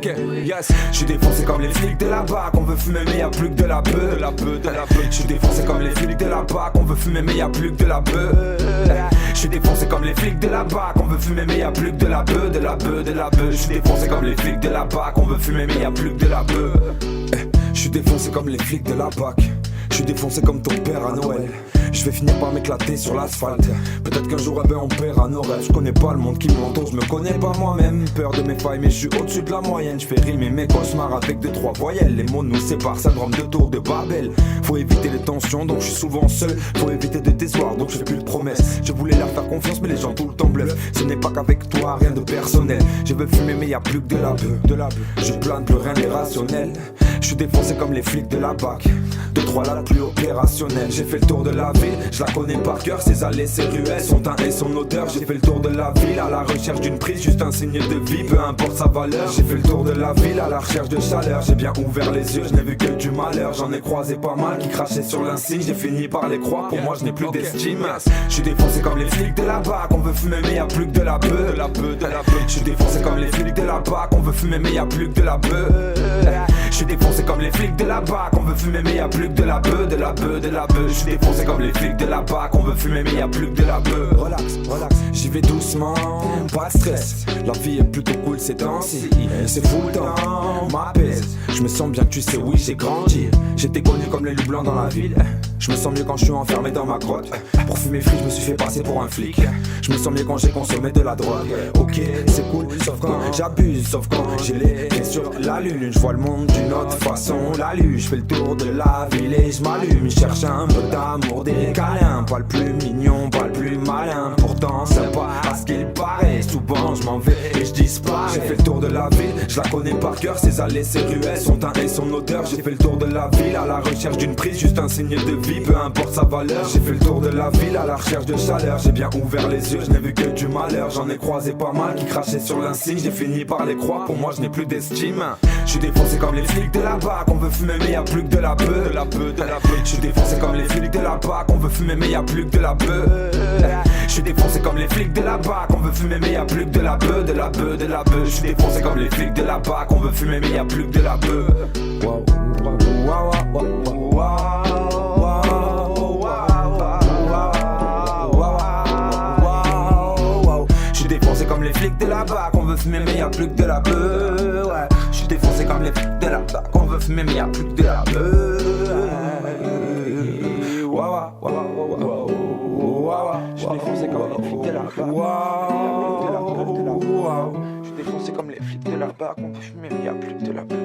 Ok, yes. J'suis défoncé comme les flics de la BAC. On veut fumer mais y'a plus que de la beuh. J'suis défoncé comme les flics de la BAC. On veut fumer mais y'a plus que de la beuh. J'suis défoncé comme les flics de la BAC. On veut fumer mais y'a plus que de la beuh. J'suis défoncé comme les flics de la BAC. On veut fumer mais y'a plus que de la beuh. J'suis défoncé comme les flics de la BAC. J'suis défoncé comme ton père à Noël. Je vais finir par m'éclater sur l'asphalte. Peut-être qu'un jour, on paiera nos rêves. Je connais pas le monde qui m'entoure, je me connais pas moi-même. Peur de mes failles, mais je suis au-dessus de la moyenne. Je fais rimer mes cauchemars avec 2-3 voyelles. Les mots nous séparent, syndrome de tour de Babel. Faut éviter les tensions, donc je suis souvent seul. Faut éviter de décevoir, donc je fais plus de promesses. Je voulais leur faire confiance, mais les gens tout le temps bluffent. Ce n'est pas qu'avec toi, rien de personnel. Je veux fumer, mais y'a plus que de la beuh. Je plane, plus rien n'est rationnel. Je suis défoncé comme les flics de la BAC. 2-3 là, plus opérationnel. J'ai fait le tour de la ville, je la connais par cœur. Ses allées, ses ruelles, son teint et son odeur. J'ai fait le tour de la ville à la recherche d'une prise, juste un signe de vie, peu importe sa valeur. J'ai fait le tour de la ville à la recherche de chaleur. J'ai bien ouvert les yeux, je n'ai vu que du malheur. J'en ai croisé pas mal qui crachaient sur l'insigne. J'ai fini par les croire, pour moi je n'ai plus d'estime. Je suis défoncé comme les flics de la BAC. On veut fumer mais y'a plus que de la beuh. Je suis défoncé comme les flics de la BAC. On veut fumer mais y'a plus que de la beuh. Je suis défoncé comme les flics de la BAC. On veut fumer mais y'a plus que de la beuh. Je suis défoncé comme les flics de la BAC. On veut fumer mais y'a plus que de la beuh. Relax, j'y vais doucement, pas de stress. La vie est plutôt cool ces temps-ci. C'est fou le temps, m'apaise. Je me sens bien, tu sais, oui j'ai grandi. J'étais connu comme les loups blancs dans la ville. Je me sens mieux quand je suis enfermé dans ma grotte. Pour fumer free, je me suis fait passer pour un flic. Je me sens mieux quand j'ai consommé de la drogue. Ok, c'est cool, sauf quand j'abuse. Sauf quand j'ai les pieds sur la lune. Je vois le monde d'une autre façon. La lune, je fais le tour de la ville et je m'allume. Je cherche un peu d'amour, des câlins. Pas le plus mignon, pas le plus malin. Pourtant sympa, à ce qu'il paraît. Souvent je m'en vais et je disparais. J'ai fait le tour de la ville, je la connais par cœur. Ses allées, ses ruelles, son teint et son odeur. J'ai fait le tour de la ville à la recherche d'une prise, juste un signe de vie, peu importe sa valeur. J'ai fait le tour de la ville à la recherche de chaleur. J'ai bien ouvert les yeux, je n'ai vu que du malheur. J'en ai croisé pas mal qui crachaient sur l'insigne. J'ai fini par les croire, pour moi je n'ai plus d'estime. Je suis défoncé comme les flics de la BAC. On veut fumer mais y'a plus que de la beuh. Je suis défoncé comme les flics de la BAC. On veut fumer mais y'a plus que de la beuh. Je suis défoncé comme les flics de la BAC. On veut fumer mais y'a plus que de la beuh. Je suis défoncé comme les flics de la BAC. On veut fumer mais y'a plus que de la beuh. Je suis défoncé comme les flics de la BAC. On veut fumer mais y'a plus que de la beuh. Ouais. Je suis défoncé comme les flics de la BAC. On veut fumer mais y'a plus que de la beuh. Je suis défoncé comme les flics de la BAC. Je suis défoncé comme les flics de la BAC. On veut fumer mais y'a plus que de la beuh.